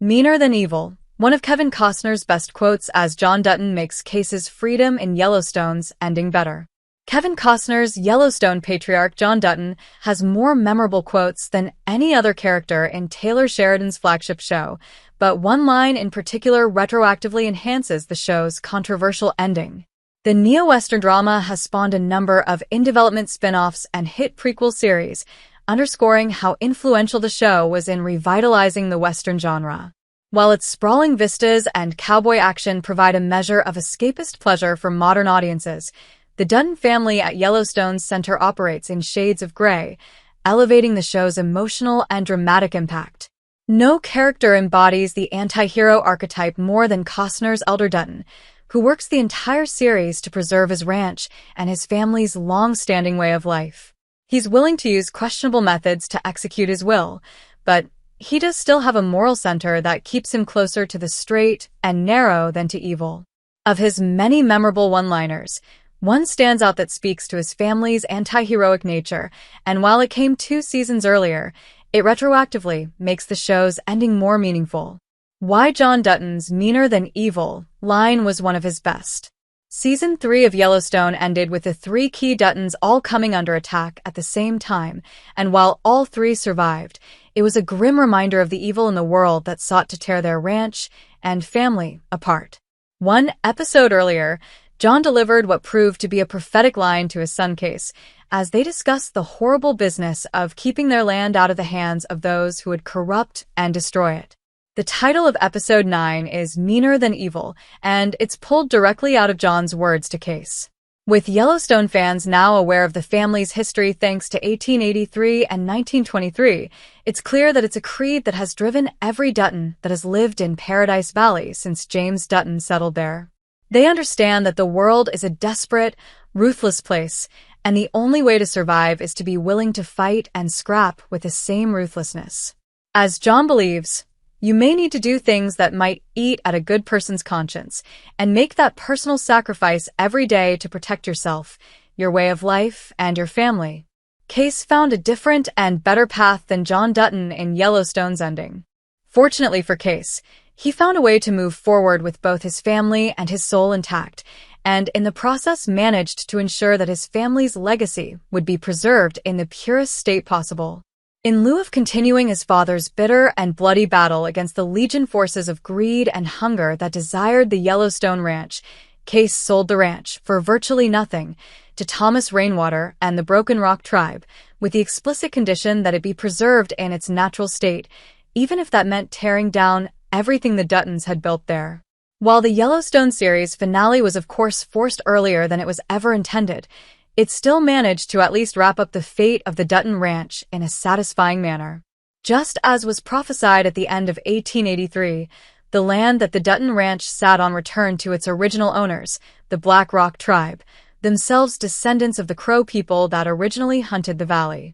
Meaner than evil. One of Kevin Costner's best quotes as John Dutton makes Kayce's freedom in Yellowstone's ending better. Kevin Costner's Yellowstone patriarch John Dutton has more memorable quotes than any other character in Taylor Sheridan's flagship show, but one line in particular retroactively enhances the show's controversial ending. The neo-Western drama has spawned a number of in-development spin-offs and hit prequel series, underscoring how influential the show was in revitalizing the Western genre. While its sprawling vistas and cowboy action provide a measure of escapist pleasure for modern audiences, the Dutton family at Yellowstone's center operates in shades of gray, elevating the show's emotional and dramatic impact. No character embodies the anti-hero archetype more than Costner's elder Dutton, who works the entire series to preserve his ranch and his family's long-standing way of life. He's willing to use questionable methods to execute his will, but he does still have a moral center that keeps him closer to the straight and narrow than to evil. Of his many memorable one-liners, one stands out that speaks to his family's anti-heroic nature, and while it came 2 seasons earlier, it retroactively makes the show's ending more meaningful. Why John Dutton's meaner than evil line was one of his best. Season 3 of Yellowstone ended with the 3 key Duttons all coming under attack at the same time, and while all 3 survived, it was a grim reminder of the evil in the world that sought to tear their ranch and family apart. One episode earlier, John delivered what proved to be a prophetic line to his son Kayce, as they discussed the horrible business of keeping their land out of the hands of those who would corrupt and destroy it. The title of episode 9 is Meaner Than Evil, and it's pulled directly out of John's words to Kayce. With Yellowstone fans now aware of the family's history thanks to 1883 and 1923, it's clear that it's a creed that has driven every Dutton that has lived in Paradise Valley since James Dutton settled there. They understand that the world is a desperate, ruthless place, and the only way to survive is to be willing to fight and scrap with the same ruthlessness. As John believes, you may need to do things that might eat at a good person's conscience, and make that personal sacrifice every day to protect yourself, your way of life, and your family. Kayce found a different and better path than John Dutton in Yellowstone's ending. Fortunately for Kayce, he found a way to move forward with both his family and his soul intact, and in the process managed to ensure that his family's legacy would be preserved in the purest state possible. In lieu of continuing his father's bitter and bloody battle against the legion forces of greed and hunger that desired the Yellowstone Ranch, Kayce sold the ranch for virtually nothing to Thomas Rainwater and the Broken Rock tribe, with the explicit condition that it be preserved in its natural state, even if that meant tearing down everything the Duttons had built there. While the Yellowstone series finale was of course forced earlier than it was ever intended, it still managed to at least wrap up the fate of the Dutton Ranch in a satisfying manner. Just as was prophesied at the end of 1883, the land that the Dutton Ranch sat on returned to its original owners, the Black Rock tribe, themselves descendants of the Crow people that originally hunted the valley.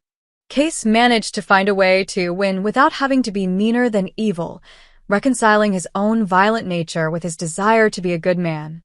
Kayce managed to find a way to win without having to be meaner than evil, reconciling his own violent nature with his desire to be a good man.